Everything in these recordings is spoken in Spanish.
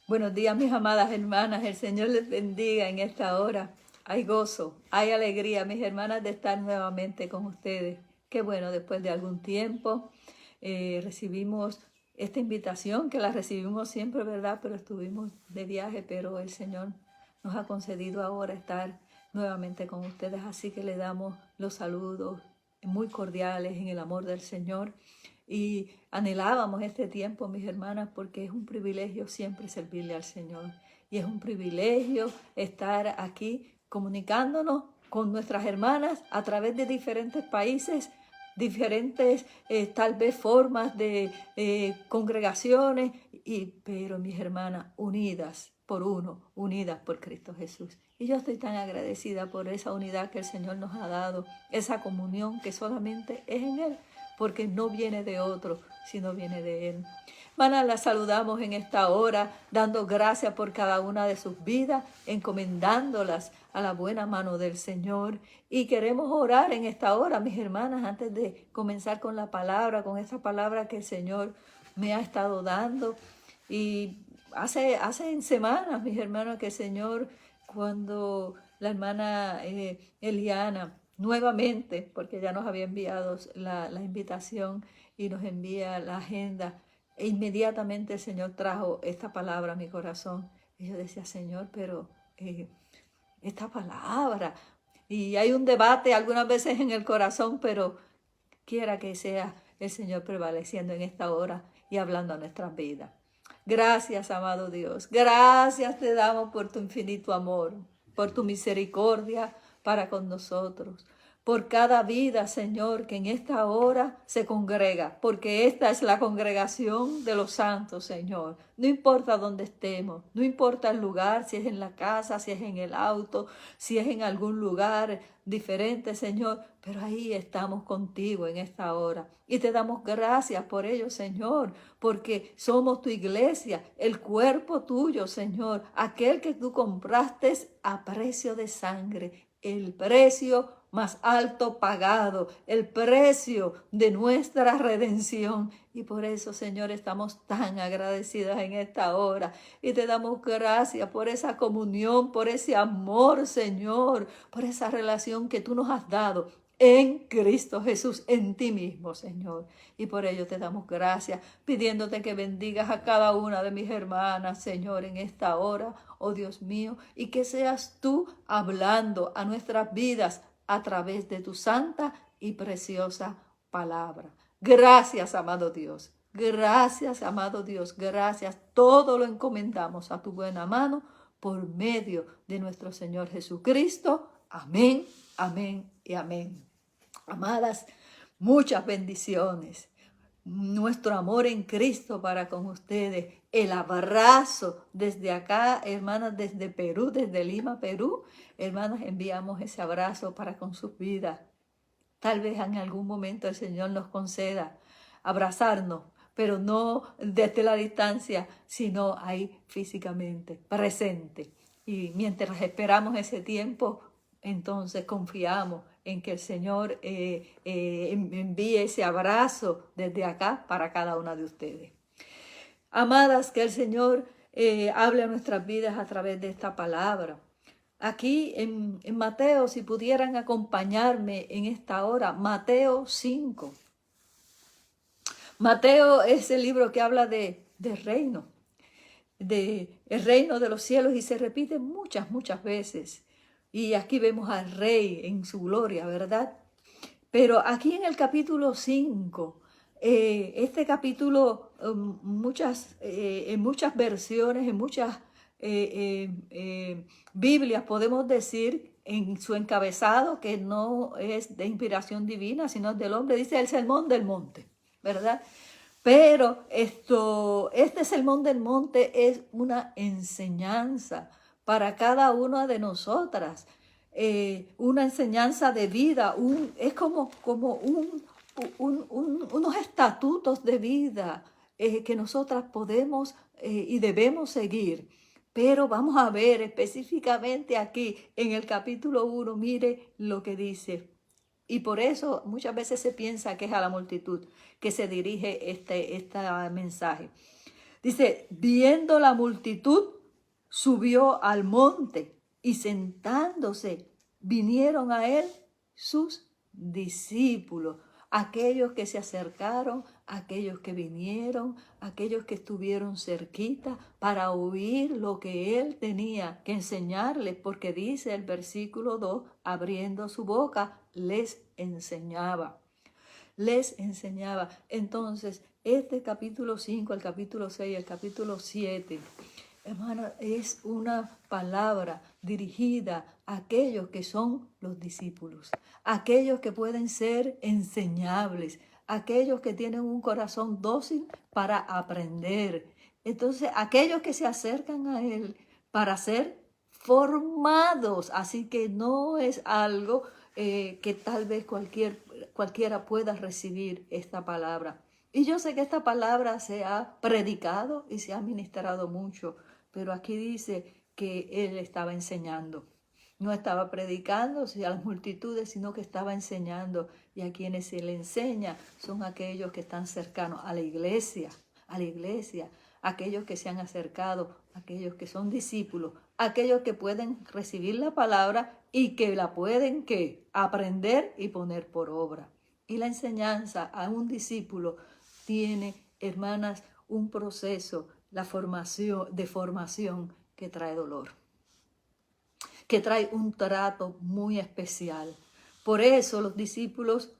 Buenos días, mis amadas hermanas. El Señor les bendiga en esta hora. Hay gozo, hay alegría, mis hermanas, de estar nuevamente con ustedes. Qué bueno, después de algún tiempo recibimos esta invitación, que la recibimos siempre, ¿verdad? Pero estuvimos de viaje, pero el Señor nos ha concedido ahora estar nuevamente con ustedes. Así que le damos los saludos muy cordiales en el amor del Señor. Y anhelábamos este tiempo, mis hermanas, porque es un privilegio siempre servirle al Señor. Y es un privilegio estar aquí comunicándonos con nuestras hermanas a través de diferentes países, diferentes tal vez formas de congregaciones, pero mis hermanas unidas por uno, unidas por Cristo Jesús. Y yo estoy tan agradecida por esa unidad que el Señor nos ha dado, esa comunión que solamente es en Él, porque no viene de otro, sino viene de Él. Hermanas, las saludamos en esta hora, dando gracias por cada una de sus vidas, encomendándolas a la buena mano del Señor. Y queremos orar en esta hora, mis hermanas, antes de comenzar con la palabra, con esa palabra que el Señor me ha estado dando. Y hace semanas, mis hermanos, que el Señor, cuando la hermana Eliana, nuevamente, porque ya nos había enviado la invitación y nos envía la agenda, e inmediatamente el Señor trajo esta palabra a mi corazón. Y yo decía, Señor, pero esta palabra, y hay un debate algunas veces en el corazón, pero quiera que sea el Señor prevaleciendo en esta hora y hablando a nuestras vidas. Gracias, amado Dios. Gracias te damos por tu infinito amor, por tu misericordia para con nosotros, por cada vida, Señor, que en esta hora se congrega, porque esta es la congregación de los santos, Señor. No importa dónde estemos, no importa el lugar, si es en la casa, si es en el auto, si es en algún lugar diferente, Señor, pero ahí estamos contigo en esta hora. Y te damos gracias por ello, Señor, porque somos tu iglesia, el cuerpo tuyo, Señor, aquel que tú compraste a precio de sangre, el precio más alto pagado, el precio de nuestra redención. Y por eso, Señor, estamos tan agradecidas en esta hora. Y te damos gracias por esa comunión, por ese amor, Señor, por esa relación que tú nos has dado en Cristo Jesús, en ti mismo, Señor. Y por ello te damos gracias, pidiéndote que bendigas a cada una de mis hermanas, Señor, en esta hora, oh Dios mío, y que seas tú hablando a nuestras vidas a través de tu santa y preciosa palabra. Gracias, amado Dios. Gracias, amado Dios. Gracias. Todo lo encomendamos a tu buena mano por medio de nuestro Señor Jesucristo. Amén, amén y amén. Amadas, muchas bendiciones. Nuestro amor en Cristo para con ustedes. El abrazo desde acá, hermanas, desde Perú, desde Lima, Perú. Hermanas, enviamos ese abrazo para con sus vidas. Tal vez en algún momento el Señor nos conceda abrazarnos, pero no desde la distancia, sino ahí físicamente, presente. Y mientras esperamos ese tiempo, entonces confiamos en que el Señor envíe ese abrazo desde acá para cada una de ustedes. Amadas, que el Señor hable a nuestras vidas a través de esta palabra. Aquí en Mateo, si pudieran acompañarme en esta hora, Mateo 5. Mateo es el libro que habla del reino, el reino de los cielos, y se repite muchas veces. Y aquí vemos al Rey en su gloria, ¿verdad? Pero aquí en el capítulo 5, este capítulo, en muchas versiones, en muchas Biblias podemos decir en su encabezado, que no es de inspiración divina, sino del hombre, dice el sermón del monte, ¿verdad? Pero este sermón del monte es una enseñanza para cada una de nosotras, una enseñanza de vida, es como unos estatutos de vida que nosotras podemos y debemos seguir. Pero vamos a ver específicamente aquí en el capítulo 1, mire lo que dice. Y por eso muchas veces se piensa que es a la multitud que se dirige este mensaje. Dice, viendo la multitud, subió al monte y sentándose, vinieron a él sus discípulos, aquellos que se acercaron, aquellos que vinieron, aquellos que estuvieron cerquita para oír lo que él tenía que enseñarles, porque dice el versículo 2, abriendo su boca, les enseñaba. Les enseñaba. Entonces, este capítulo 5, el capítulo 6, el capítulo 7, hermana, es una palabra dirigida a aquellos que son los discípulos, aquellos que pueden ser enseñables, aquellos que tienen un corazón dócil para aprender. Entonces, aquellos que se acercan a él para ser formados, así que no es algo que tal vez cualquiera pueda recibir esta palabra. Y yo sé que esta palabra se ha predicado y se ha ministrado mucho, pero aquí dice que él estaba enseñando. No estaba predicando a las multitudes, sino que estaba enseñando. Y a quienes se le enseña son aquellos que están cercanos a la iglesia, aquellos que se han acercado, aquellos que son discípulos, aquellos que pueden recibir la palabra y que la pueden aprender y poner por obra. Y la enseñanza a un discípulo tiene, hermanas, un proceso, la formación que trae dolor, que trae un trato muy especial. Por eso los discípulos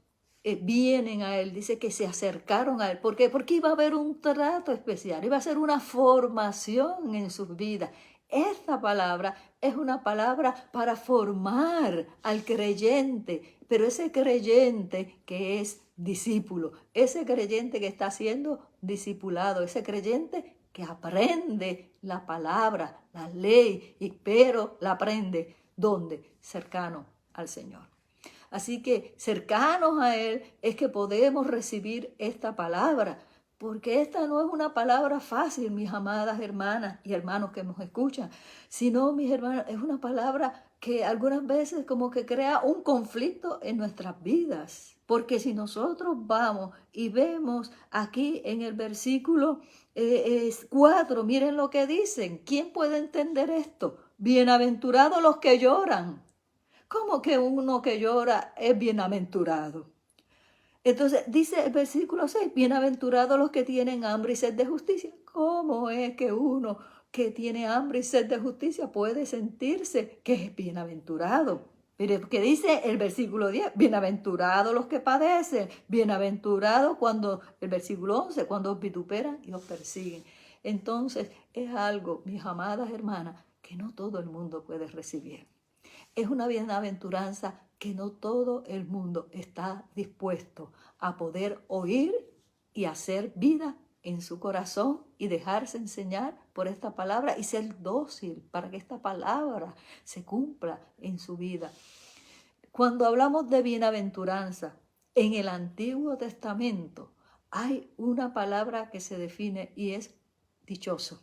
vienen a él, dice que se acercaron a él. ¿Por qué? Porque iba a haber un trato especial, iba a ser una formación en sus vidas. Esta palabra es una palabra para formar al creyente, pero ese creyente que es discípulo, ese creyente que está siendo discipulado, ese creyente que aprende la palabra, la ley, pero la aprende ¿dónde? Cercano al Señor. Así que cercanos a Él es que podemos recibir esta palabra, porque esta no es una palabra fácil, mis amadas hermanas y hermanos que nos escuchan, sino, mis hermanos, es una palabra que algunas veces como que crea un conflicto en nuestras vidas. Porque si nosotros vamos y vemos aquí en el versículo 4, miren lo que dicen. ¿Quién puede entender esto? Bienaventurados los que lloran. ¿Cómo que uno que llora es bienaventurado? Entonces dice el versículo 6, bienaventurados los que tienen hambre y sed de justicia. ¿Cómo es que uno que tiene hambre y sed de justicia puede sentirse que es bienaventurado? Mire, ¿qué dice el versículo 10? Bienaventurados los que padecen, bienaventurados cuando, el versículo 11, cuando os vituperan y os persiguen. Entonces es algo, mis amadas hermanas, que no todo el mundo puede recibir. Es una bienaventuranza que no todo el mundo está dispuesto a poder oír y hacer vida en su corazón y dejarse enseñar por esta palabra y ser dócil para que esta palabra se cumpla en su vida. Cuando hablamos de bienaventuranza, en el Antiguo Testamento hay una palabra que se define y es dichoso.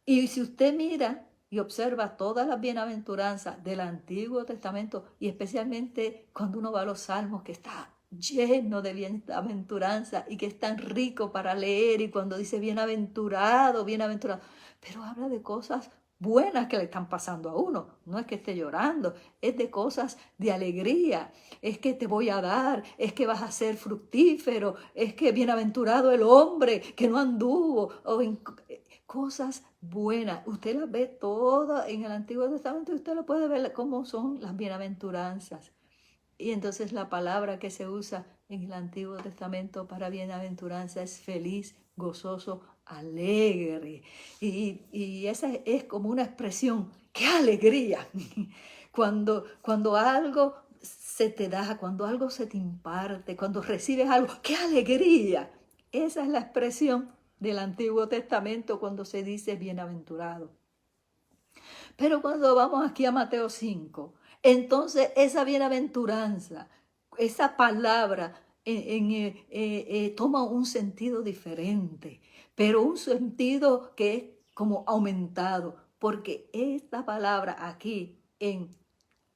Y si usted mira y observa todas las bienaventuranzas del Antiguo Testamento, y especialmente cuando uno va a los Salmos, que está lleno de bienaventuranza y que es tan rico para leer, y cuando dice bienaventurado, bienaventurado, pero habla de cosas buenas que le están pasando a uno, no es que esté llorando, es de cosas de alegría, es que te voy a dar, es que vas a ser fructífero, es que bienaventurado el hombre que no anduvo, cosas buenas. Usted las ve todas en el Antiguo Testamento y usted lo puede ver cómo son las bienaventuranzas. Y entonces la palabra que se usa en el Antiguo Testamento para bienaventuranza es feliz, gozoso, alegre. Y esa es como una expresión, ¡qué alegría! Cuando algo se te da, cuando algo se te imparte, cuando recibes algo, ¡qué alegría! Esa es la expresión del Antiguo Testamento cuando se dice bienaventurado. Pero cuando vamos aquí a Mateo 5, entonces esa bienaventuranza, esa palabra toma un sentido diferente, pero un sentido que es como aumentado, porque esta palabra aquí en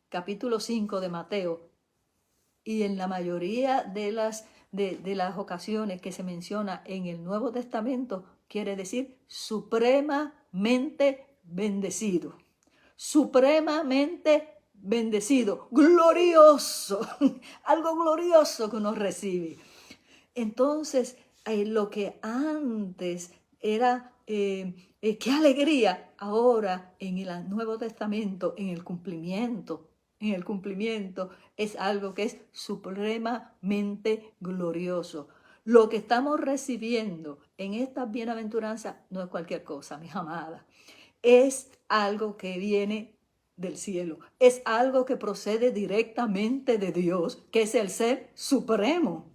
capítulo 5 de Mateo y en la mayoría de las de las ocasiones que se menciona en el Nuevo Testamento, quiere decir supremamente bendecido. Supremamente bendecido, glorioso, algo glorioso que uno recibe. Entonces, lo que antes era, qué alegría, ahora en el Nuevo Testamento, en el cumplimiento es algo que es supremamente glorioso. Lo que estamos recibiendo en estas bienaventuranzas no es cualquier cosa, mis amadas. Es algo que viene del cielo. Es algo que procede directamente de Dios, que es el Ser Supremo.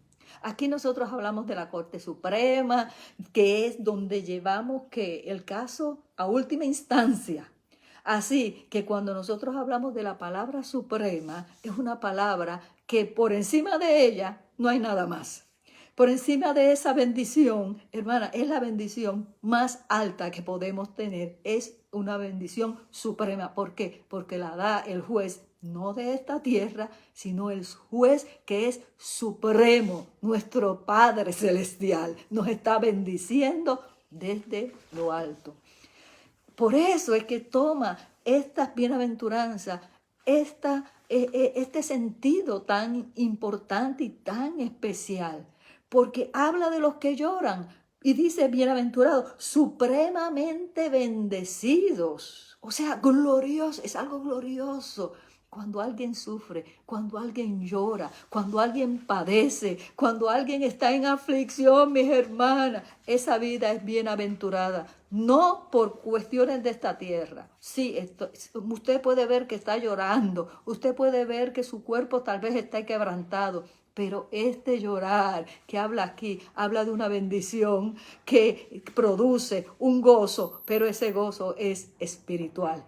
Aquí nosotros hablamos de la Corte Suprema, que es donde llevamos el caso a última instancia. Así que cuando nosotros hablamos de la palabra suprema, es una palabra que por encima de ella no hay nada más. Por encima de esa bendición, hermana, es la bendición más alta que podemos tener. Es una bendición suprema. ¿Por qué? Porque la da el juez, no de esta tierra, sino el juez que es supremo, nuestro Padre Celestial. Nos está bendiciendo desde lo alto. Por eso es que toma estas bienaventuranzas, este sentido tan importante y tan especial, porque habla de los que lloran y dice bienaventurados, supremamente bendecidos. O sea, glorioso, es algo glorioso. Cuando alguien sufre, cuando alguien llora, cuando alguien padece, cuando alguien está en aflicción, mis hermanas, esa vida es bienaventurada. No por cuestiones de esta tierra. Sí, usted puede ver que está llorando, usted puede ver que su cuerpo tal vez está quebrantado, pero este llorar que habla aquí, habla de una bendición que produce un gozo, pero ese gozo es espiritual.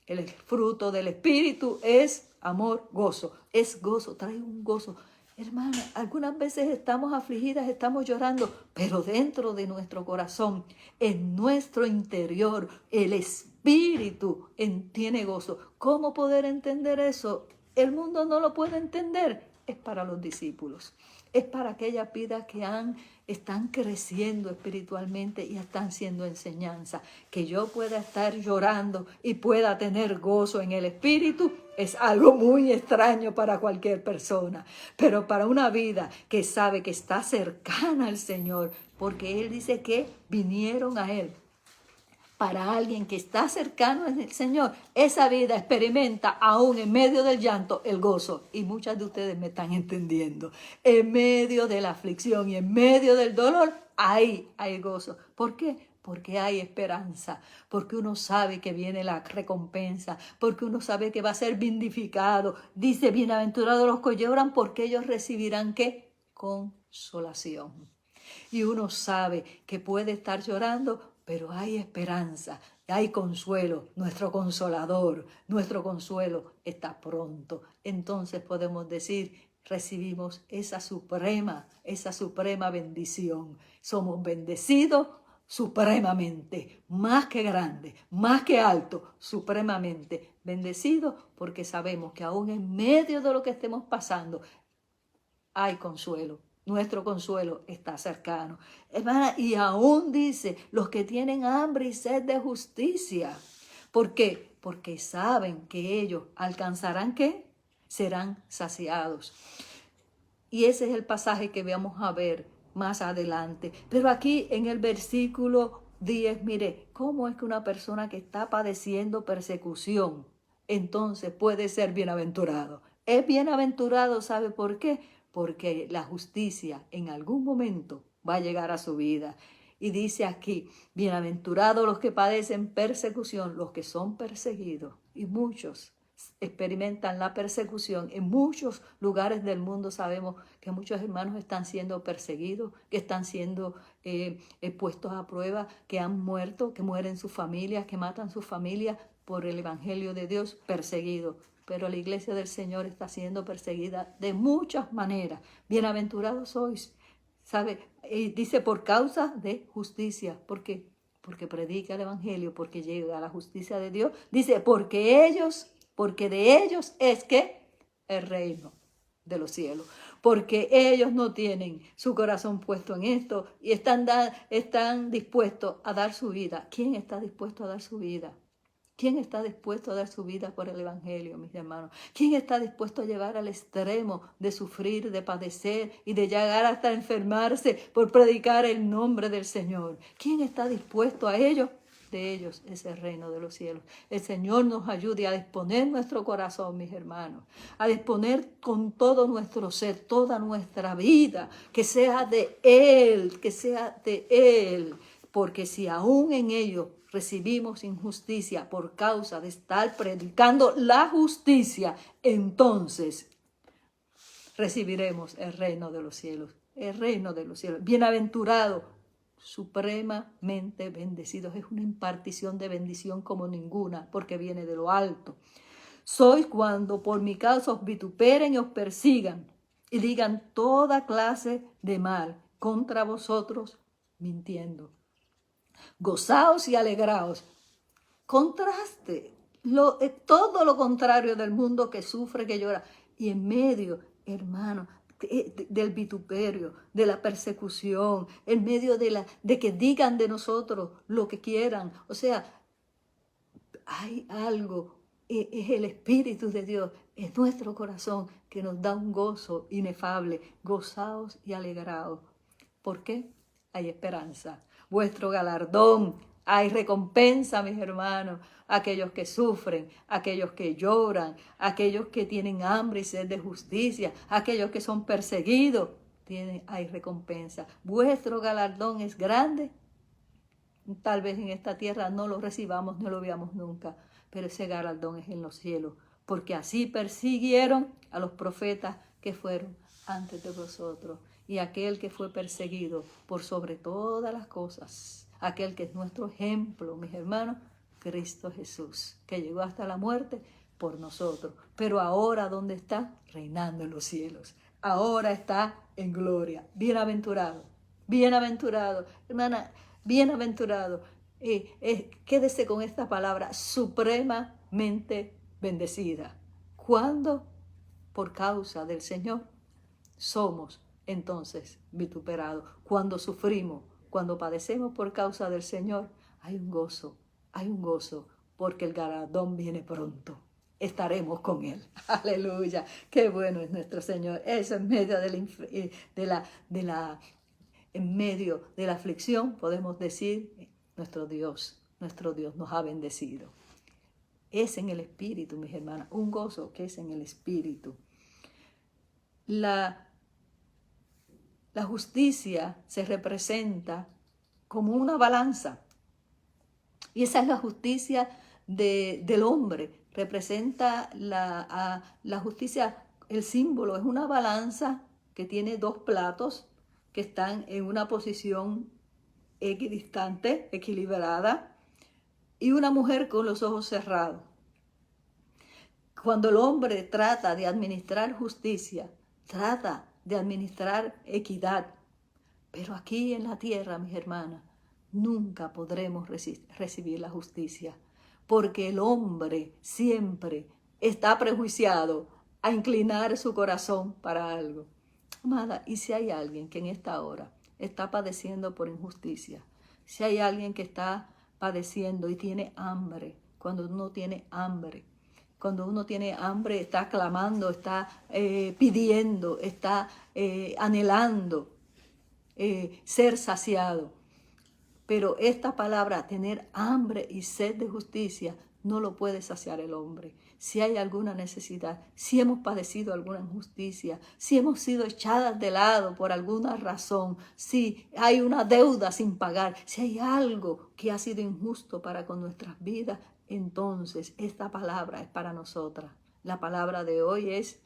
El fruto del Espíritu es amor, gozo. Es gozo, trae un gozo. Hermana, algunas veces estamos afligidas, estamos llorando, pero dentro de nuestro corazón, en nuestro interior, el Espíritu tiene gozo. ¿Cómo poder entender eso? El mundo no lo puede entender. Es para los discípulos. Es para aquellas vidas que están creciendo espiritualmente y están siendo enseñanza. Que yo pueda estar llorando y pueda tener gozo en el espíritu es algo muy extraño para cualquier persona. Pero para una vida que sabe que está cercana al Señor, porque Él dice que vinieron a Él. Para alguien que está cercano al Señor, esa vida experimenta aún en medio del llanto el gozo. Y muchas de ustedes me están entendiendo. En medio de la aflicción y en medio del dolor, ahí hay gozo. ¿Por qué? Porque hay esperanza, porque uno sabe que viene la recompensa, porque uno sabe que va a ser vindificado. Dice, bienaventurados los que lloran, porque ellos recibirán ¿qué? Consolación. Y uno sabe que puede estar llorando, pero hay esperanza, hay consuelo. Nuestro consolador, nuestro consuelo está pronto. Entonces podemos decir, recibimos esa suprema bendición. Somos bendecidos supremamente, más que grande, más que alto, supremamente bendecidos, porque sabemos que aún en medio de lo que estemos pasando, hay consuelo. Nuestro consuelo está cercano. Hermana, y aún dice, los que tienen hambre y sed de justicia. ¿Por qué? Porque saben que ellos alcanzarán ¿qué? Serán saciados. Y ese es el pasaje que vamos a ver más adelante. Pero aquí en el versículo 10, mire, ¿cómo es que una persona que está padeciendo persecución entonces puede ser bienaventurado? Es bienaventurado, ¿sabe por qué? Porque la justicia en algún momento va a llegar a su vida. Y dice aquí, bienaventurados los que padecen persecución, los que son perseguidos. Y muchos experimentan la persecución. En muchos lugares del mundo sabemos que muchos hermanos están siendo perseguidos, que están siendo puestos a prueba, que han muerto, que mueren sus familias, que matan sus familias por el Evangelio de Dios, perseguidos. Pero la iglesia del Señor está siendo perseguida de muchas maneras. Bienaventurados sois, ¿sabe? Y dice por causa de justicia. ¿Por qué? Porque predica el Evangelio, porque llega a la justicia de Dios. Dice, porque de ellos es que el reino. de los cielos, porque ellos no tienen su corazón puesto en esto y están dispuestos a dar su vida. ¿Quién está dispuesto a dar su vida? ¿Quién está dispuesto a dar su vida por el Evangelio, mis hermanos? ¿Quién está dispuesto a llevar al extremo de sufrir, de padecer y de llegar hasta enfermarse por predicar el nombre del Señor? ¿Quién está dispuesto a ello? De ellos es el reino de los cielos. El Señor nos ayude a disponer nuestro corazón, mis hermanos, a disponer con todo nuestro ser, toda nuestra vida, que sea de Él, que sea de Él, porque si aún en ello recibimos injusticia por causa de estar predicando la justicia, entonces recibiremos el reino de los cielos, el reino de los cielos. Bienaventurado, supremamente bendecidos. Es una impartición de bendición como ninguna, porque viene de lo alto. Sois cuando por mi causa os vituperen y os persigan y digan toda clase de mal contra vosotros, mintiendo. Gozaos y alegraos. Contraste, todo lo contrario del mundo que sufre, que llora. Y en medio, hermano, del vituperio, de la persecución, en medio de que digan de nosotros lo que quieran. O sea, hay algo, es el Espíritu de Dios, es nuestro corazón que nos da un gozo inefable. Gozaos y alegraos. ¿Por qué? Hay esperanza. Vuestro galardón, hay recompensa, mis hermanos. Aquellos que sufren, aquellos que lloran, aquellos que tienen hambre y sed de justicia, aquellos que son perseguidos, hay recompensa. Vuestro galardón es grande. Tal vez en esta tierra no lo recibamos, no lo veamos nunca, pero ese galardón es en los cielos, porque así persiguieron a los profetas que fueron antes de vosotros. Y aquel que fue perseguido por sobre todas las cosas, aquel que es nuestro ejemplo, mis hermanos, Cristo Jesús, que llegó hasta la muerte por nosotros. Pero ahora, ¿dónde está? Reinando en los cielos. Ahora está en gloria. Bienaventurado, bienaventurado, hermana, bienaventurado. Quédese con esta palabra, supremamente bendecida. ¿Cuándo? Por causa del Señor somos entonces vituperados. Cuando sufrimos, cuando padecemos por causa del Señor, hay un gozo, porque el galardón viene pronto. Estaremos con Él. Aleluya. Qué bueno es nuestro Señor. Eso en medio en medio de la aflicción, podemos decir, nuestro Dios nos ha bendecido. Es en el Espíritu, mis hermanas, un gozo que es en el Espíritu. La justicia se representa como una balanza. Y esa es la justicia del hombre. Representa la justicia, el símbolo es una balanza que tiene dos platos que están en una posición equidistante, equilibrada, y una mujer con los ojos cerrados. Cuando el hombre trata de administrar justicia, trata de administrar equidad, pero aquí en la tierra, mis hermanas, nunca podremos recibir la justicia, porque el hombre siempre está prejuiciado a inclinar su corazón para algo. Amada, y si hay alguien que en esta hora está padeciendo por injusticia, si hay alguien que está padeciendo y tiene hambre, cuando uno tiene hambre, está clamando, está pidiendo, está anhelando ser saciado. Pero esta palabra, tener hambre y sed de justicia, no lo puede saciar el hombre. Si hay alguna necesidad, si hemos padecido alguna injusticia, si hemos sido echadas de lado por alguna razón, si hay una deuda sin pagar, si hay algo que ha sido injusto para con nuestras vidas, entonces esta palabra es para nosotras. La palabra de hoy es: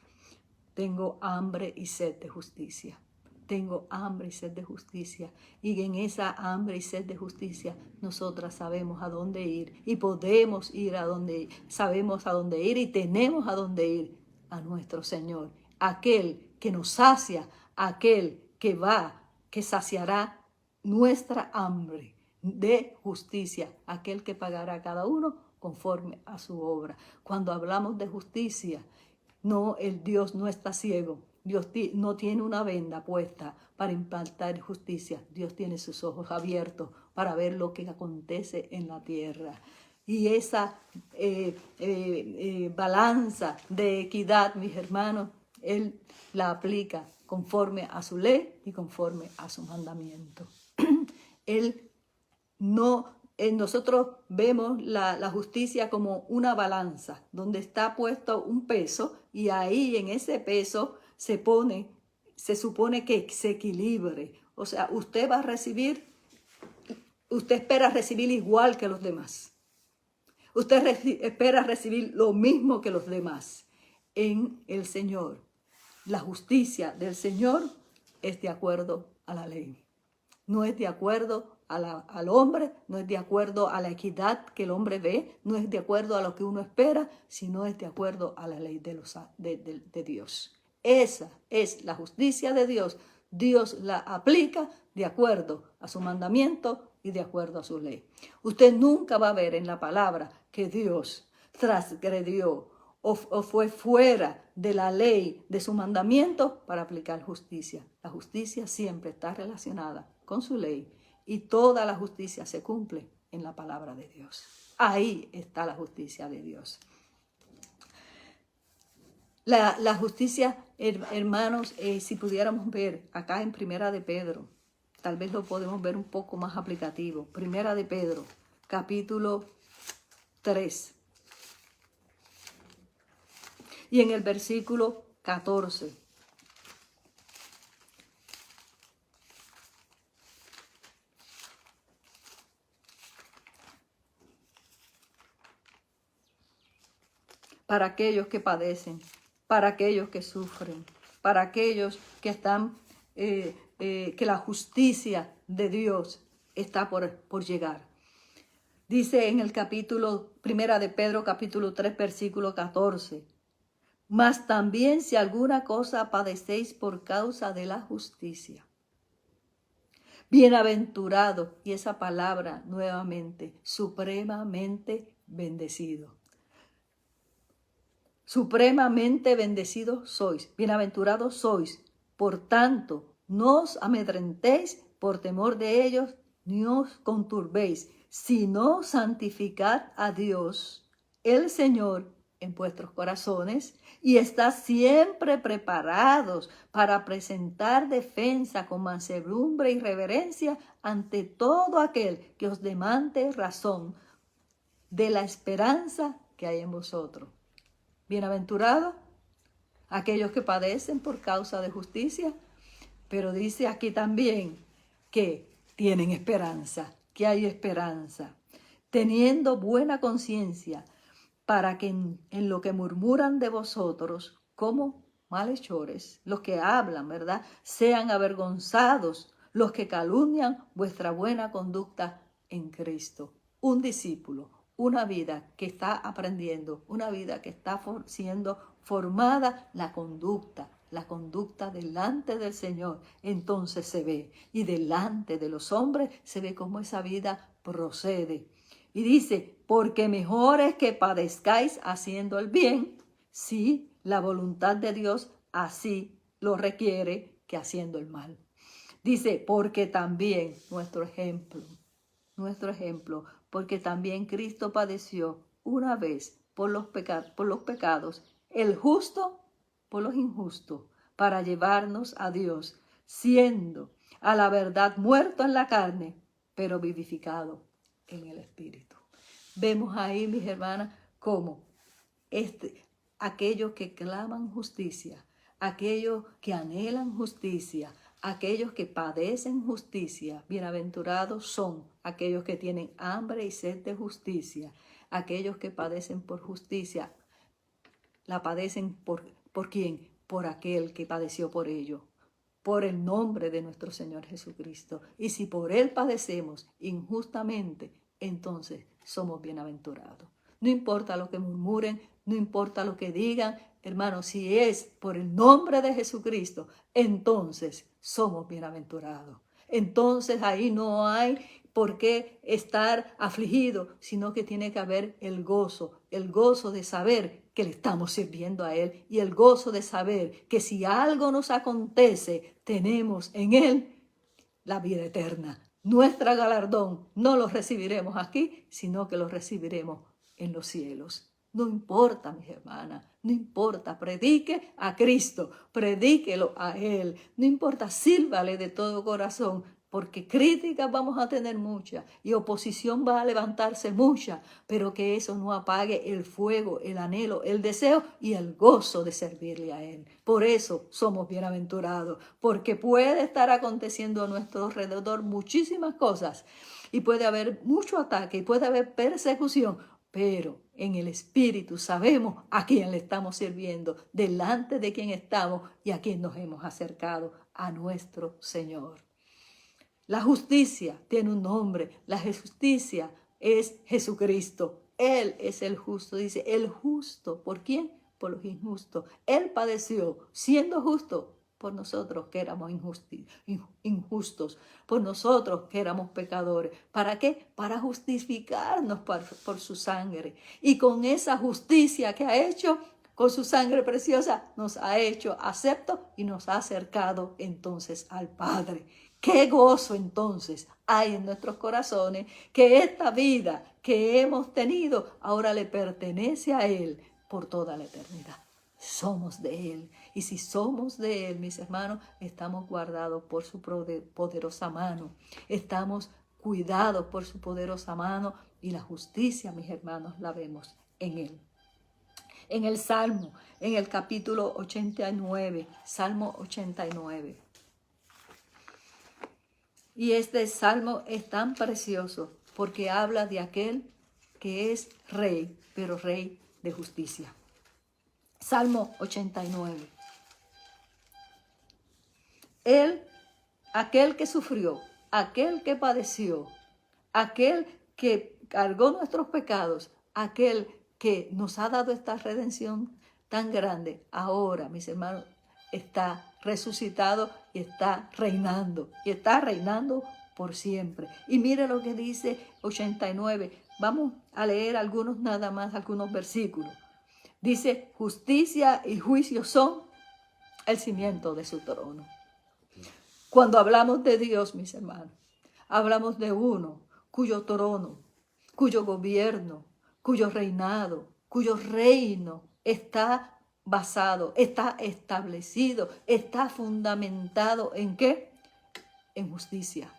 tengo hambre y sed de justicia. Tengo hambre y sed de justicia. Y en esa hambre y sed de justicia, nosotras sabemos a dónde ir. Y podemos ir a donde ir. Sabemos a dónde ir y tenemos a dónde ir. A nuestro Señor. Aquel que nos sacia. Aquel que saciará nuestra hambre de justicia. Aquel que pagará a cada uno conforme a su obra. Cuando hablamos de justicia, no, el Dios no está ciego. Dios no tiene una venda puesta para impartir justicia. Dios tiene sus ojos abiertos para ver lo que acontece en la tierra. Y esa balanza de equidad, mis hermanos, Él la aplica conforme a su ley y conforme a su mandamiento. Nosotros vemos la justicia como una balanza, donde está puesto un peso y ahí en ese peso se supone que se equilibre. O sea, usted espera recibir igual que los demás. Usted espera recibir lo mismo que los demás en el Señor. La justicia del Señor es de acuerdo a la ley. No es de acuerdo al hombre, no es de acuerdo a la equidad que el hombre ve, no es de acuerdo a lo que uno espera, sino es de acuerdo a la ley de Dios. Esa es la justicia de Dios. Dios la aplica de acuerdo a su mandamiento y de acuerdo a su ley. Usted nunca va a ver en la palabra que Dios transgredió o fue fuera de la ley, de su mandamiento para aplicar justicia. La justicia siempre está relacionada con su ley y toda la justicia se cumple en la palabra de Dios. Ahí está la justicia de Dios. La justicia, hermanos, si pudiéramos ver acá en Primera de Pedro, tal vez lo podemos ver un poco más aplicativo. Primera de Pedro, capítulo 3. Y en el versículo 14. Para aquellos que padecen, para aquellos que sufren, para aquellos que están, que la justicia de Dios está por llegar. Dice en el capítulo, Primera de Pedro, capítulo 3, versículo 14. Mas también si alguna cosa padecéis por causa de la justicia. Bienaventurado, y esa palabra nuevamente, supremamente bendecido. Supremamente bendecidos sois, bienaventurados sois. Por tanto, no os amedrentéis por temor de ellos, ni os conturbéis, sino santificad a Dios, el Señor, en vuestros corazones, y estad siempre preparados para presentar defensa con mansedumbre y reverencia ante todo aquel que os demande razón de la esperanza que hay en vosotros. Bienaventurados aquellos que padecen por causa de justicia, pero dice aquí también que tienen esperanza, que hay esperanza, teniendo buena conciencia, para que en lo que murmuran de vosotros como malhechores, los que hablan, ¿verdad?, sean avergonzados los que calumnian vuestra buena conducta en Cristo. Un discípulo, una vida que está aprendiendo, una vida que está siendo formada, la conducta delante del Señor, entonces se ve, y delante de los hombres se ve cómo esa vida procede. Y dice, porque mejor es que padezcáis haciendo el bien, si la voluntad de Dios así lo requiere, que haciendo el mal. Dice, porque también nuestro ejemplo, porque también Cristo padeció una vez por los pecados, el justo por los injustos, para llevarnos a Dios, siendo a la verdad muerto en la carne, pero vivificado en el Espíritu. Vemos ahí, mis hermanas, cómo aquellos que claman justicia, aquellos que anhelan justicia, aquellos que padecen justicia, bienaventurados son aquellos que tienen hambre y sed de justicia, aquellos que padecen por justicia, la padecen ¿por quién? Por aquel que padeció por ellos, por el nombre de nuestro Señor Jesucristo. Y si por Él padecemos injustamente, entonces somos bienaventurados. No importa lo que murmuren, no importa lo que digan, hermanos, si es por el nombre de Jesucristo, entonces somos bienaventurados. Entonces ahí no hay por qué estar afligido, sino que tiene que haber el gozo de saber que le estamos sirviendo a Él y el gozo de saber que si algo nos acontece, tenemos en Él la vida eterna. Nuestro galardón no lo recibiremos aquí, sino que lo recibiremos en los cielos. No importa, mis hermanas, no importa, predique a Cristo, predíquelo a Él, no importa, sírvale de todo corazón, porque críticas vamos a tener muchas y oposición va a levantarse mucha, pero que eso no apague el fuego, el anhelo, el deseo y el gozo de servirle a Él. Por eso somos bienaventurados, porque puede estar aconteciendo a nuestro alrededor muchísimas cosas y puede haber mucho ataque y puede haber persecución, pero en el Espíritu sabemos a quién le estamos sirviendo, delante de quién estamos y a quién nos hemos acercado, a nuestro Señor. La justicia tiene un nombre, la justicia es Jesucristo. Él es el justo, dice, el justo. ¿Por quién? Por los injustos. Él padeció siendo justo por nosotros que éramos injustos, por nosotros que éramos pecadores. ¿Para qué? Para justificarnos por su sangre. Y con esa justicia que ha hecho, con su sangre preciosa, nos ha hecho aceptos y nos ha acercado entonces al Padre. Qué gozo entonces hay en nuestros corazones que esta vida que hemos tenido ahora le pertenece a Él por toda la eternidad. Somos de Él. Y si somos de Él, mis hermanos, estamos guardados por su poderosa mano. Estamos cuidados por su poderosa mano y la justicia, mis hermanos, la vemos en Él. En el Salmo, en el capítulo 89, Salmo 89. Y este salmo es tan precioso porque habla de aquel que es rey, pero rey de justicia. Salmo 89. Él, aquel que sufrió, aquel que padeció, aquel que cargó nuestros pecados, aquel que nos ha dado esta redención tan grande, ahora, mis hermanos, está resucitado y está reinando por siempre. Y mire lo que dice 89. Vamos a leer algunos versículos. Dice, justicia y juicio son el cimiento de su trono. Cuando hablamos de Dios, mis hermanos, hablamos de uno cuyo trono, cuyo gobierno, cuyo reinado, cuyo reino está basado, está establecido, está fundamentado ¿en qué? En justicia.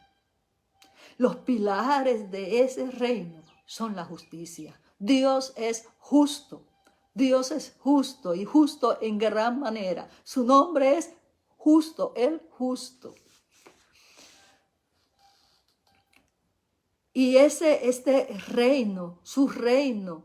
Los pilares de ese reino son la justicia. Dios es justo. Dios es justo y justo en gran manera. Su nombre es justo, el justo. Y este reino, su reino,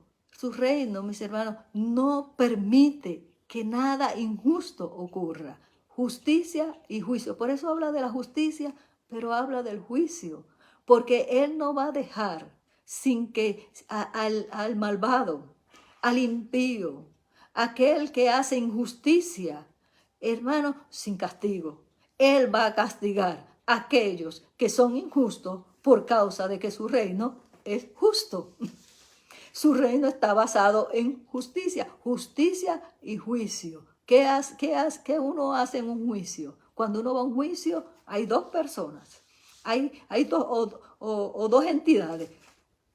mis hermanos, no permite que nada injusto ocurra. Justicia y juicio. Por eso habla de la justicia, pero habla del juicio. Porque Él no va a dejar sin que al malvado, al impío, aquel que hace injusticia, hermano, sin castigo. Él va a castigar a aquellos que son injustos por causa de que su reino es justo. Su reino está basado en justicia y juicio. ¿Qué uno hace en un juicio? Cuando uno va a un juicio, hay dos personas, hay dos entidades.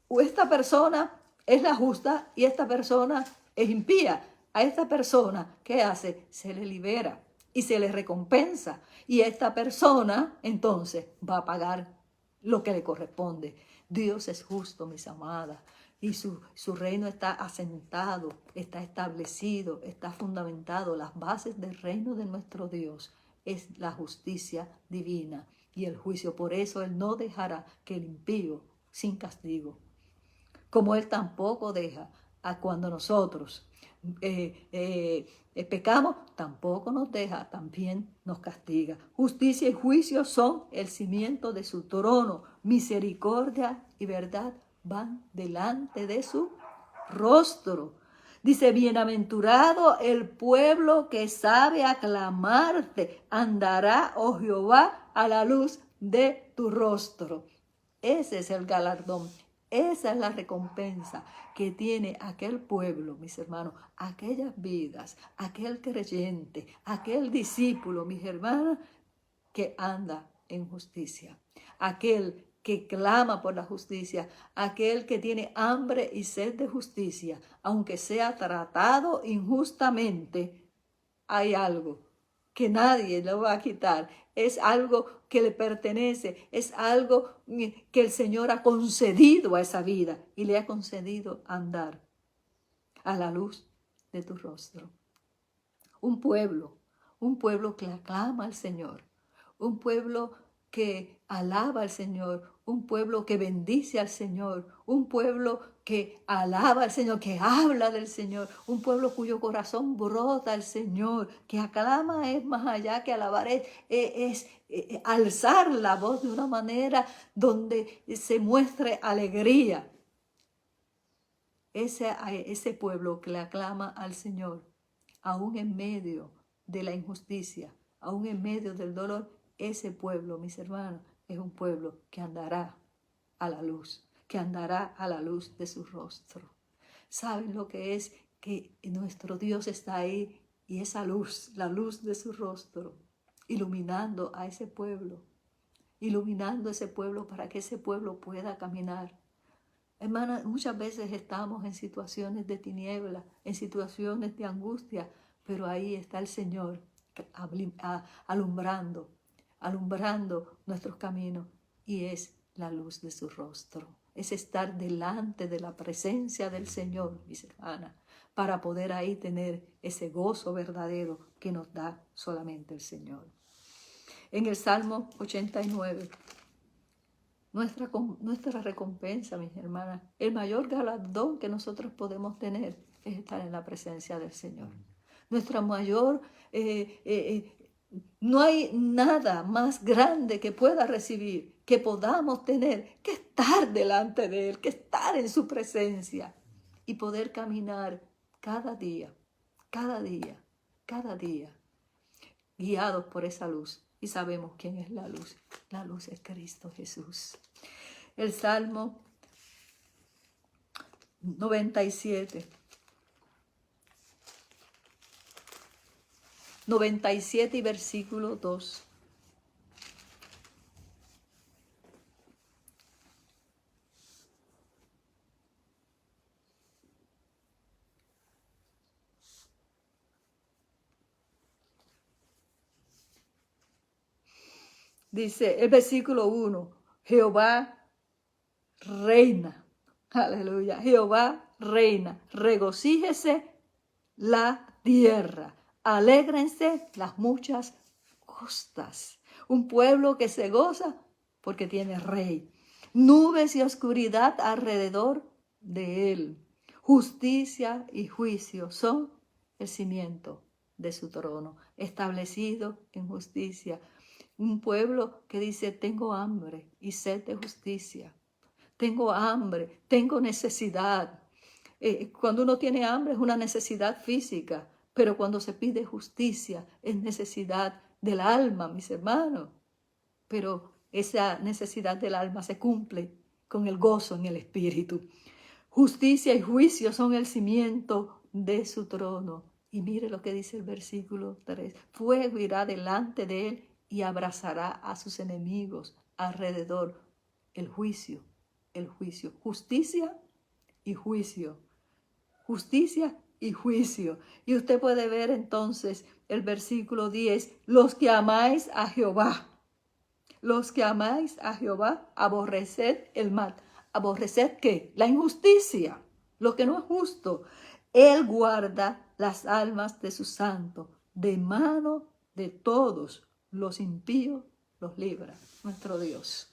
Esta persona es la justa y esta persona es impía. A esta persona, ¿qué hace? Se le libera y se le recompensa. Y esta persona, entonces, va a pagar lo que le corresponde. Dios es justo, mis amadas. Y su reino está asentado, está establecido, está fundamentado. Las bases del reino de nuestro Dios es la justicia divina y el juicio. Por eso Él no dejará que el impío sin castigo, como Él tampoco deja a cuando nosotros pecamos, tampoco nos deja, también nos castiga. Justicia y juicio son el cimiento de su trono. Misericordia y verdad van delante de su rostro. Dice, bienaventurado el pueblo que sabe aclamarte, andará, oh Jehová, a la luz de tu rostro. Ese es el galardón. Esa es la recompensa que tiene aquel pueblo, mis hermanos, aquellas vidas, aquel creyente, aquel discípulo, mis hermanas, que anda en justicia, aquel que clama por la justicia, aquel que tiene hambre y sed de justicia, aunque sea tratado injustamente, hay algo que nadie lo va a quitar, es algo que le pertenece, es algo que el Señor ha concedido a esa vida y le ha concedido andar a la luz de tu rostro. Un pueblo que aclama al Señor, un pueblo que alaba al Señor, un pueblo que bendice al Señor, un pueblo que alaba al Señor, que habla del Señor, un pueblo cuyo corazón brota al Señor, que aclama es más allá que alabar, es alzar la voz de una manera donde se muestre alegría. Ese pueblo que le aclama al Señor, aún en medio de la injusticia, aún en medio del dolor, ese pueblo, mis hermanos, es un pueblo que andará a la luz, que andará a la luz de su rostro. ¿Saben lo que es? Que nuestro Dios está ahí y esa luz, la luz de su rostro, iluminando a ese pueblo, iluminando ese pueblo para que ese pueblo pueda caminar. Hermanas, muchas veces estamos en situaciones de tiniebla, en situaciones de angustia, pero ahí está el Señor alumbrando nuestros caminos y es la luz de su rostro. Es estar delante de la presencia del Señor, mis hermanas, para poder ahí tener ese gozo verdadero que nos da solamente el Señor. En el Salmo 89, nuestra recompensa, mis hermanas, el mayor galardón que nosotros podemos tener es estar en la presencia del Señor. Nuestra mayor, no hay nada más grande que pueda recibir, que podamos tener, que estar delante de Él, que estar en su presencia y poder caminar cada día, guiados por esa luz. Y sabemos quién es la luz. La luz es Cristo Jesús. El Salmo 97. 97 y versículo 2. Dice el versículo 1, Jehová reina, aleluya, Jehová reina, regocíjese la tierra, alégrense las muchas costas. Un pueblo que se goza porque tiene rey. Nubes y oscuridad alrededor de él. Justicia y juicio son el cimiento de su trono, establecido en justicia. Un pueblo que dice, tengo hambre y sed de justicia. Tengo hambre, tengo necesidad. Cuando uno tiene hambre es una necesidad física, pero cuando se pide justicia es necesidad del alma, mis hermanos. Pero esa necesidad del alma se cumple con el gozo en el espíritu. Justicia y juicio son el cimiento de su trono. Y mire lo que dice el versículo 3. Fuego irá delante de él y abrazará a sus enemigos alrededor. El juicio. Justicia y juicio. Justicia y juicio. Y usted puede ver entonces el versículo 10. Los que amáis a Jehová. Los que amáis a Jehová, aborreced el mal. ¿Aborreced qué? La injusticia, lo que no es justo. Él guarda las almas de sus santos, de mano de todos los impíos los libra. Nuestro Dios.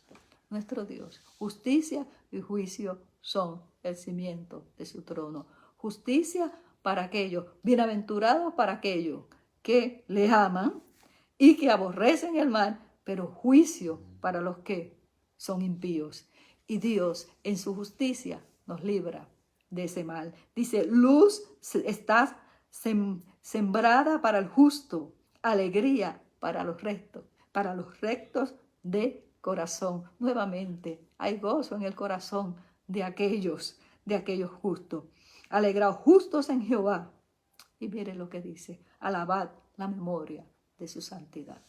Justicia y juicio son el cimiento de su trono. Justicia para aquellos, bienaventurados para aquellos que le aman y que aborrecen el mal, pero juicio para los que son impíos. Y Dios en su justicia nos libra de ese mal. Dice, luz está sembrada para el justo, alegría para los rectos de corazón. Nuevamente hay gozo en el corazón de aquellos justos. Alegraos justos en Jehová. Y mire lo que dice, alabad la memoria de su santidad.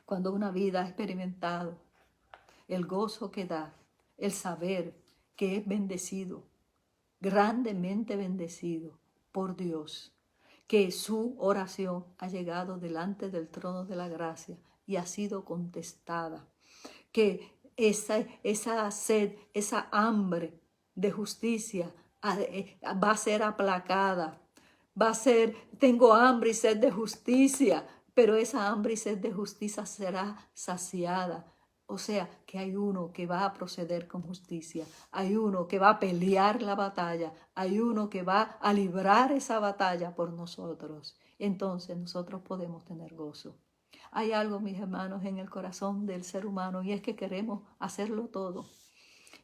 Cuando una vida ha experimentado el gozo que da, el saber que es bendecido, grandemente bendecido por Dios, que su oración ha llegado delante del trono de la gracia y ha sido contestada, que esa sed, esa hambre de justicia va a ser aplacada, va a ser, tengo hambre y sed de justicia, pero esa hambre y sed de justicia será saciada. O sea, que hay uno que va a proceder con justicia, hay uno que va a pelear la batalla, hay uno que va a librar esa batalla por nosotros. Entonces nosotros podemos tener gozo. Hay algo, mis hermanos, en el corazón del ser humano y es que queremos hacerlo todo.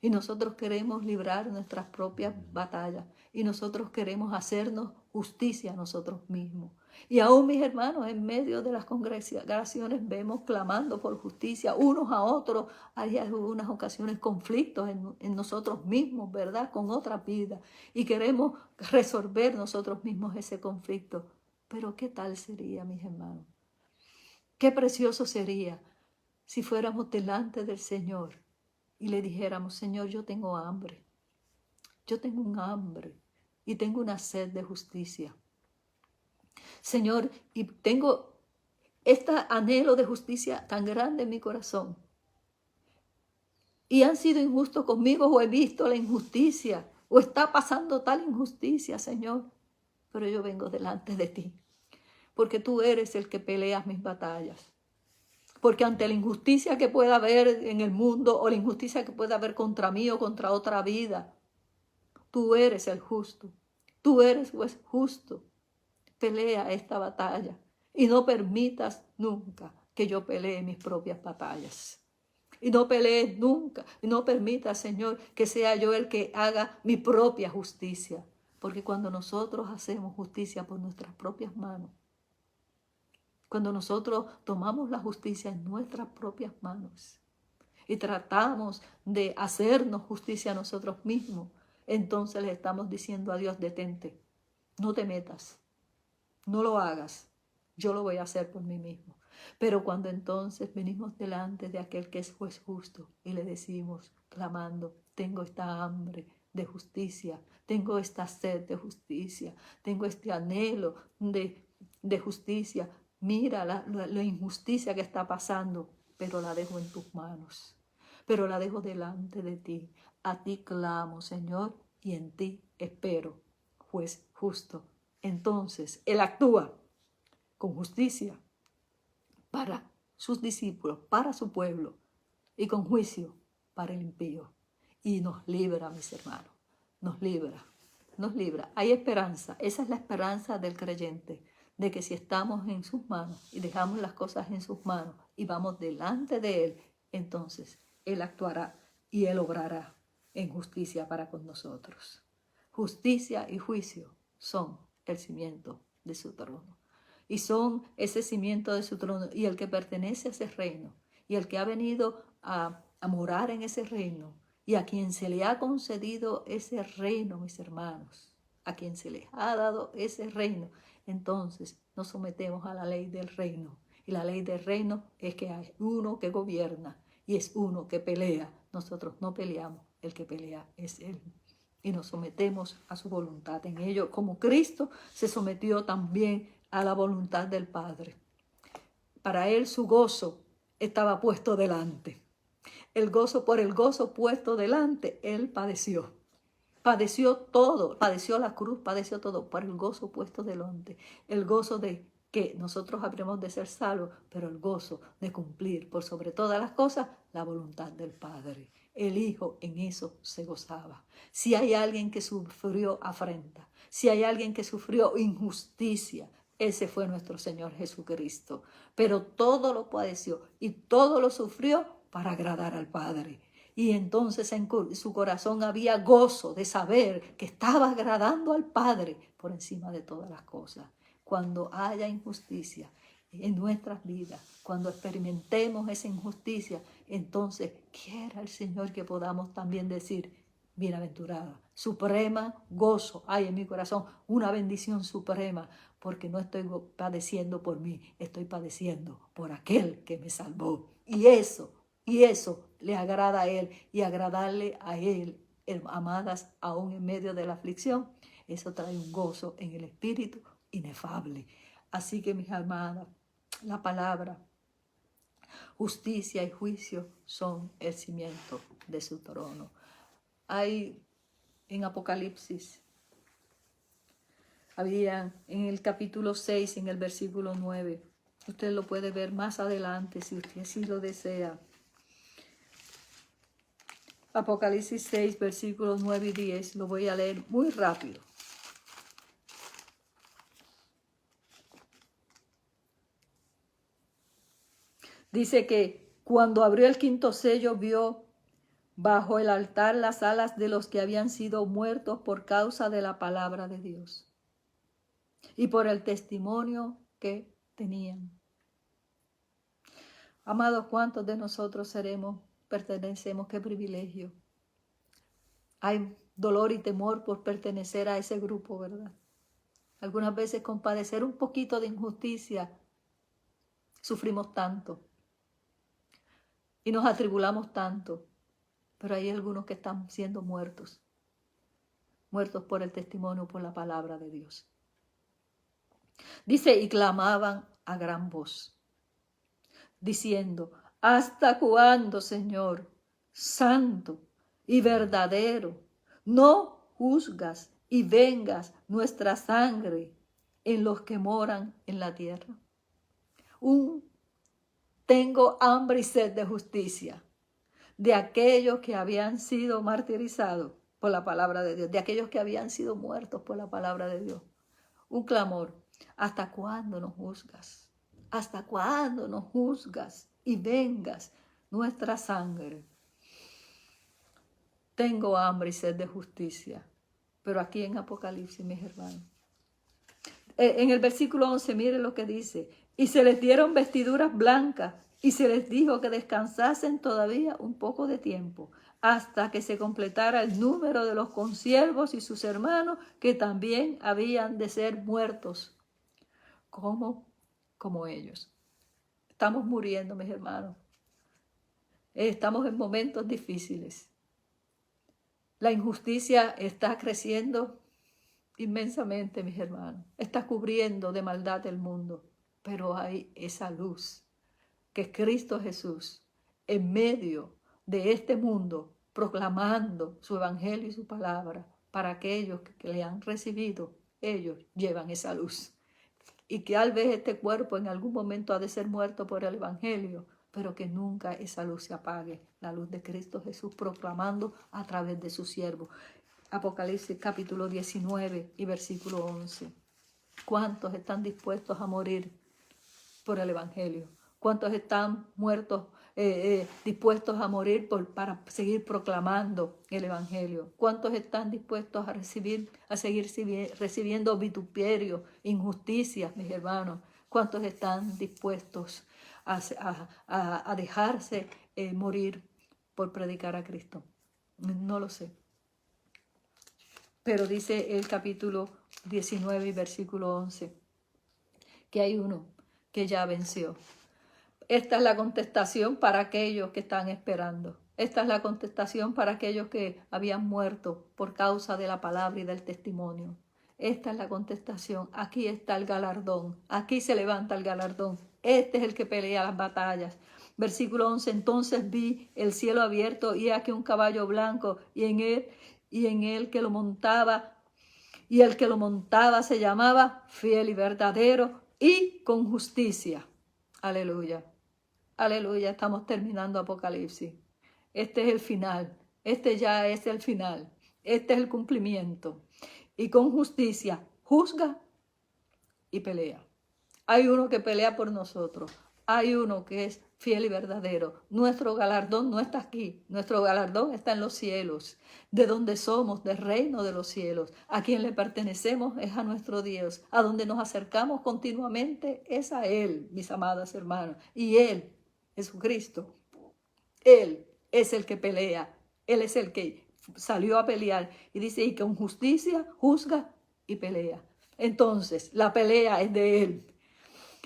Y nosotros queremos librar nuestras propias batallas y nosotros queremos hacernos justicia a nosotros mismos. Y aún, mis hermanos, en medio de las congregaciones vemos clamando por justicia unos a otros. Hay algunas ocasiones conflictos en nosotros mismos, ¿verdad? Con otra vida. Y queremos resolver nosotros mismos ese conflicto. Pero ¿qué tal sería, mis hermanos? Qué precioso sería si fuéramos delante del Señor y le dijéramos, Señor, yo tengo hambre. Yo tengo un hambre y tengo una sed de justicia. Señor, y tengo este anhelo de justicia tan grande en mi corazón. Y han sido injustos conmigo o he visto la injusticia o está pasando tal injusticia, Señor. Pero yo vengo delante de ti porque tú eres el que peleas mis batallas. Porque ante la injusticia que pueda haber en el mundo o la injusticia que pueda haber contra mí o contra otra vida, tú eres el justo. Tú eres juez justo. Pelea esta batalla y no permitas nunca que yo pelee mis propias batallas. Y no pelees nunca, y no permitas, Señor, que sea yo el que haga mi propia justicia. Porque cuando nosotros hacemos justicia por nuestras propias manos, cuando nosotros tomamos la justicia en nuestras propias manos y tratamos de hacernos justicia a nosotros mismos, entonces le estamos diciendo a Dios, detente, no te metas, no lo hagas, yo lo voy a hacer por mí mismo. Pero cuando entonces venimos delante de aquel que es juez justo y le decimos, clamando, tengo esta hambre de justicia, tengo esta sed de justicia, tengo este anhelo de justicia, mira la injusticia que está pasando, pero la dejo en tus manos, pero la dejo delante de ti. A ti clamo, Señor, y en ti espero, juez justo. Entonces, Él actúa con justicia para sus discípulos, para su pueblo, y con juicio para el impío. Y nos libra, mis hermanos, nos libra, nos libra. Hay esperanza, esa es la esperanza del creyente, de que si estamos en sus manos y dejamos las cosas en sus manos y vamos delante de Él, entonces Él actuará y Él obrará en justicia para con nosotros. Justicia y juicio son el cimiento de su trono. Y son ese cimiento de su trono y el que pertenece a ese reino y el que ha venido a morar en ese reino y a quien se le ha concedido ese reino, mis hermanos, a quien se le ha dado ese reino, entonces nos sometemos a la ley del reino. Y la ley del reino es que hay uno que gobierna y es uno que pelea. Nosotros no peleamos, el que pelea es Él. Y nos sometemos a su voluntad en ello, como Cristo se sometió también a la voluntad del Padre. Para Él su gozo estaba puesto delante. El gozo, por el gozo puesto delante, Él padeció. Padeció todo, padeció la cruz, padeció todo por el gozo puesto delante. El gozo de que nosotros habremos de ser salvos, pero el gozo de cumplir por sobre todas las cosas la voluntad del Padre. El Hijo en eso se gozaba. Si hay alguien que sufrió afrenta, si hay alguien que sufrió injusticia, ese fue nuestro Señor Jesucristo. Pero todo lo padeció y todo lo sufrió para agradar al Padre. Y entonces en su corazón había gozo de saber que estaba agradando al Padre por encima de todas las cosas. Cuando haya injusticia en nuestras vidas. Cuando experimentemos esa injusticia, entonces quiera el Señor que podamos también decir, bienaventurada, suprema gozo hay en mi corazón, una bendición suprema, porque no estoy padeciendo por mí, estoy padeciendo por aquel que me salvó. Y eso le agrada a Él, y agradarle a Él, amadas, aún en medio de la aflicción, eso trae un gozo en el espíritu inefable. Así que, mis amadas, la palabra, justicia y juicio son el cimiento de su trono. Hay en Apocalipsis, había en el capítulo 6, en el versículo 9, usted lo puede ver más adelante si usted así lo desea. Apocalipsis 6, versículos 9 y 10, lo voy a leer muy rápido. Dice que cuando abrió el quinto sello, vio bajo el altar las alas de los que habían sido muertos por causa de la palabra de Dios y por el testimonio que tenían. Amados, ¿cuántos de nosotros pertenecemos? ¡Qué privilegio! Hay dolor y temor por pertenecer a ese grupo, ¿verdad? Algunas veces con padecer un poquito de injusticia sufrimos tanto y nos atribulamos tanto, pero hay algunos que están siendo muertos por el testimonio, por la palabra de Dios. Dice, y clamaban a gran voz, diciendo, ¿hasta cuándo, Señor, santo y verdadero, no juzgas y vengas nuestra sangre en los que moran en la tierra? Tengo hambre y sed de justicia, de aquellos que habían sido martirizados por la palabra de Dios, de aquellos que habían sido muertos por la palabra de Dios. Un clamor, ¿hasta cuándo nos juzgas? ¿Hasta cuándo nos juzgas y vengas nuestra sangre? Tengo hambre y sed de justicia. Pero aquí en Apocalipsis, mis hermanos, en el versículo 11, mire lo que dice. Y se les dieron vestiduras blancas y se les dijo que descansasen todavía un poco de tiempo, hasta que se completara el número de los consiervos y sus hermanos que también habían de ser muertos, como ellos. Estamos muriendo, mis hermanos. Estamos en momentos difíciles. La injusticia está creciendo inmensamente, mis hermanos. Está cubriendo de maldad el mundo. Pero hay esa luz, que es Cristo Jesús, en medio de este mundo, proclamando su evangelio y su palabra. Para aquellos que le han recibido, ellos llevan esa luz. Y que tal vez este cuerpo en algún momento ha de ser muerto por el evangelio, pero que nunca esa luz se apague, la luz de Cristo Jesús proclamando a través de su siervo. Apocalipsis capítulo 19 y versículo 11. ¿Cuántos están dispuestos a morir por el evangelio? ¿Cuántos están dispuestos a morir para seguir proclamando el evangelio? ¿Cuántos están dispuestos a seguir recibiendo vituperio, injusticias, mis hermanos? ¿Cuántos están dispuestos a dejarse morir por predicar a Cristo? No lo sé. Pero dice el capítulo 19 y versículo 11 que hay uno que ya venció. Esta es la contestación para aquellos que están esperando. Esta es la contestación para aquellos que habían muerto por causa de la palabra y del testimonio. Esta es la contestación. Aquí está el galardón. Aquí se levanta el galardón. Este es el que pelea las batallas. Versículo 11. Entonces vi el cielo abierto y aquí un caballo blanco y en él que lo montaba. Y el que lo montaba se llamaba Fiel y Verdadero y con justicia. Aleluya. Aleluya, estamos terminando Apocalipsis. Este es el final. Este ya es el final. Este es el cumplimiento. Y con justicia juzga y pelea. Hay uno que pelea por nosotros. hay uno que es fiel y verdadero. Nuestro galardón no está aquí, nuestro galardón está en los cielos, de donde somos, del reino de los cielos. A quien le pertenecemos es a nuestro Dios, a donde nos acercamos continuamente es a Él, mis amadas hermanas. Y Él, Jesucristo, Él es el que pelea, Él es el que salió a pelear. Y dice, y con justicia juzga y pelea. Entonces, la pelea es de Él.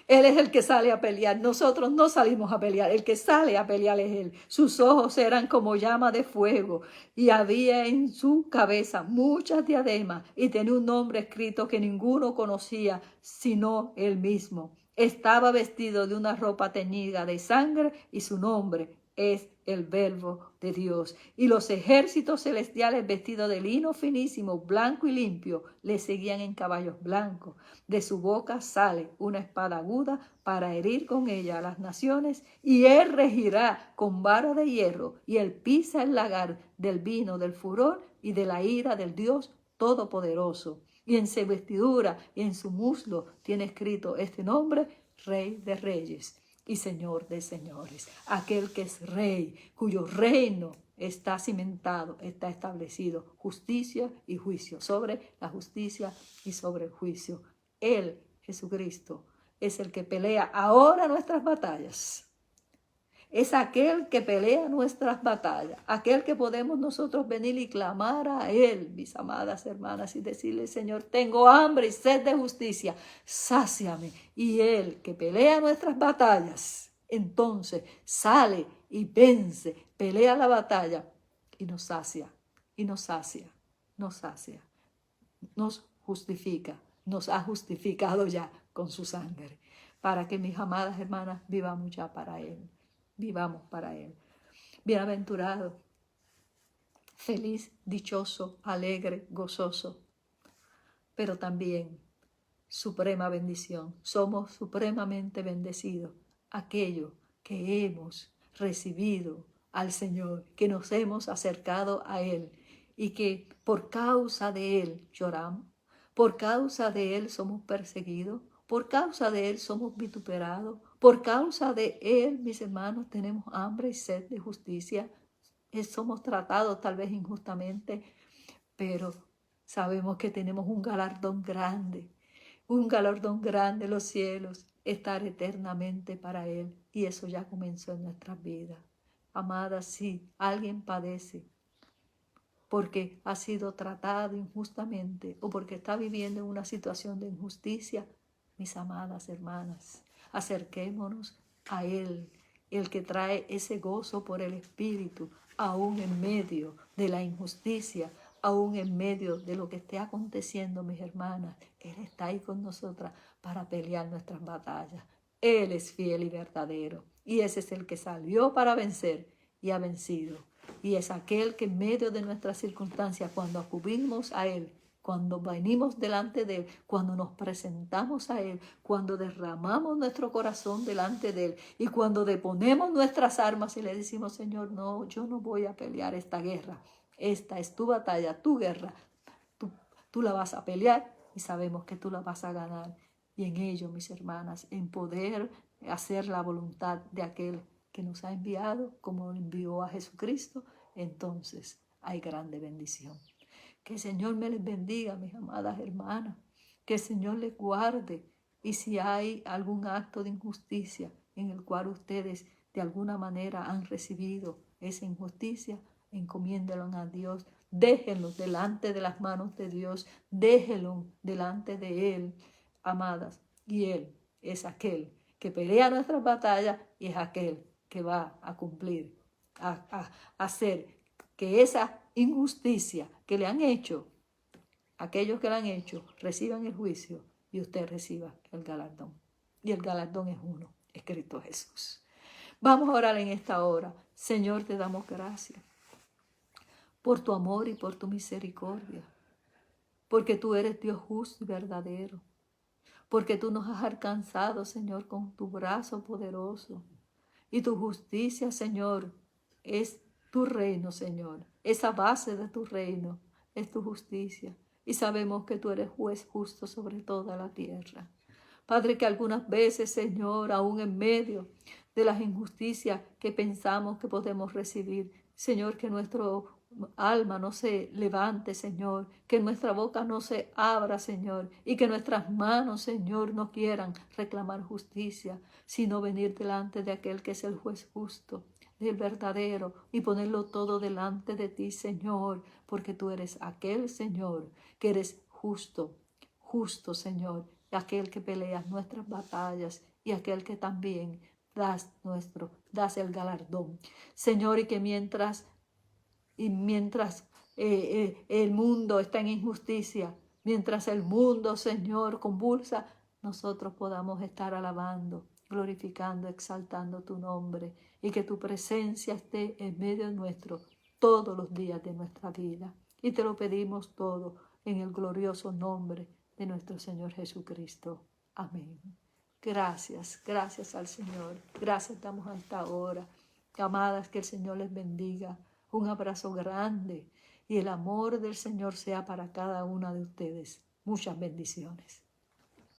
Él es el que sale a pelear. Nosotros no salimos a pelear. El que sale a pelear es Él. Sus ojos eran como llama de fuego y había en su cabeza muchas diademas y tenía un nombre escrito que ninguno conocía sino Él mismo. Estaba vestido de una ropa teñida de sangre y su nombre es el Verbo de Dios. Y los ejércitos celestiales vestidos de lino finísimo, blanco y limpio, le seguían en caballos blancos. De su boca sale una espada aguda para herir con ella a las naciones, y él regirá con vara de hierro, y él pisa el lagar del vino del furor y de la ira del Dios Todopoderoso. Y en su vestidura y en su muslo tiene escrito este nombre: Rey de Reyes y Señor de señores, aquel que es rey, cuyo reino está cimentado, está establecido, justicia y juicio, sobre la justicia y sobre el juicio. Él, Jesucristo, es el que pelea ahora nuestras batallas. Es aquel que pelea nuestras batallas, aquel que podemos nosotros venir y clamar a Él, mis amadas hermanas, y decirle: Señor, tengo hambre y sed de justicia, sáciame. Y Él que pelea nuestras batallas, entonces sale y vence, pelea la batalla y nos sacia, y nos sacia, nos sacia, nos justifica, nos ha justificado ya con su sangre, para que, mis amadas hermanas, vivamos ya para Él. Vivamos para Él. Bienaventurado, feliz, dichoso, alegre, gozoso, pero también suprema bendición. Somos supremamente bendecidos aquellos que hemos recibido al Señor, que nos hemos acercado a Él y que por causa de Él lloramos, por causa de Él somos perseguidos, por causa de Él somos vituperados, por causa de Él, mis hermanos, tenemos hambre y sed de justicia. Somos tratados tal vez injustamente, pero sabemos que tenemos un galardón grande en los cielos, estar eternamente para Él. Y eso ya comenzó en nuestras vidas. Amadas, si alguien padece porque ha sido tratado injustamente o porque está viviendo en una situación de injusticia, mis amadas hermanas, acerquémonos a Él, el que trae ese gozo por el Espíritu, aún en medio de la injusticia, aún en medio de lo que esté aconteciendo, mis hermanas. Él está ahí con nosotras para pelear nuestras batallas. Él es fiel y verdadero, y ese es el que salió para vencer y ha vencido. Y es aquel que en medio de nuestras circunstancias, cuando acudimos a Él, cuando venimos delante de Él, cuando nos presentamos a Él, cuando derramamos nuestro corazón delante de Él y cuando deponemos nuestras armas y le decimos: Señor, no, yo no voy a pelear esta guerra. Esta es tu batalla, tu guerra. Tú la vas a pelear y sabemos que tú la vas a ganar. Y en ello, mis hermanas, en poder hacer la voluntad de aquel que nos ha enviado, como envió a Jesucristo, entonces hay grande bendición. Que el Señor me les bendiga, mis amadas hermanas. Que el Señor les guarde. Y si hay algún acto de injusticia en el cual ustedes de alguna manera han recibido esa injusticia, encomiéndelo a Dios. Déjenlo delante de las manos de Dios. Déjenlo delante de Él, amadas. Y Él es aquel que pelea nuestras batallas y es aquel que va a cumplir, a hacer que esa injusticia que le han hecho, aquellos que le han hecho, reciban el juicio y usted reciba el galardón. Y el galardón es uno, es Cristo Jesús. Vamos a orar en esta hora. Señor, te damos gracias por tu amor y por tu misericordia, porque tú eres Dios justo y verdadero, porque tú nos has alcanzado, Señor, con tu brazo poderoso. Y tu justicia, Señor, es tu reino, Señor. Esa base de tu reino es tu justicia. Y sabemos que tú eres juez justo sobre toda la tierra. Padre, que algunas veces, Señor, aún en medio de las injusticias que pensamos que podemos recibir, Señor, que nuestro alma no se levante, Señor, que nuestra boca no se abra, Señor, y que nuestras manos, Señor, no quieran reclamar justicia, sino venir delante de aquel que es el juez justo, del verdadero, y ponerlo todo delante de ti, Señor, porque tú eres aquel, Señor, que eres justo, justo, Señor, aquel que peleas nuestras batallas y aquel que también das el galardón, Señor, y que mientras el mundo está en injusticia, mientras el mundo, Señor, convulsa, nosotros podamos estar alabando, glorificando, exaltando tu nombre y que tu presencia esté en medio nuestro todos los días de nuestra vida. Y te lo pedimos todo en el glorioso nombre de nuestro Señor Jesucristo. Amén. Gracias, gracias al Señor. Gracias damos a esta hora. Amadas, que el Señor les bendiga. Un abrazo grande y el amor del Señor sea para cada una de ustedes. Muchas bendiciones.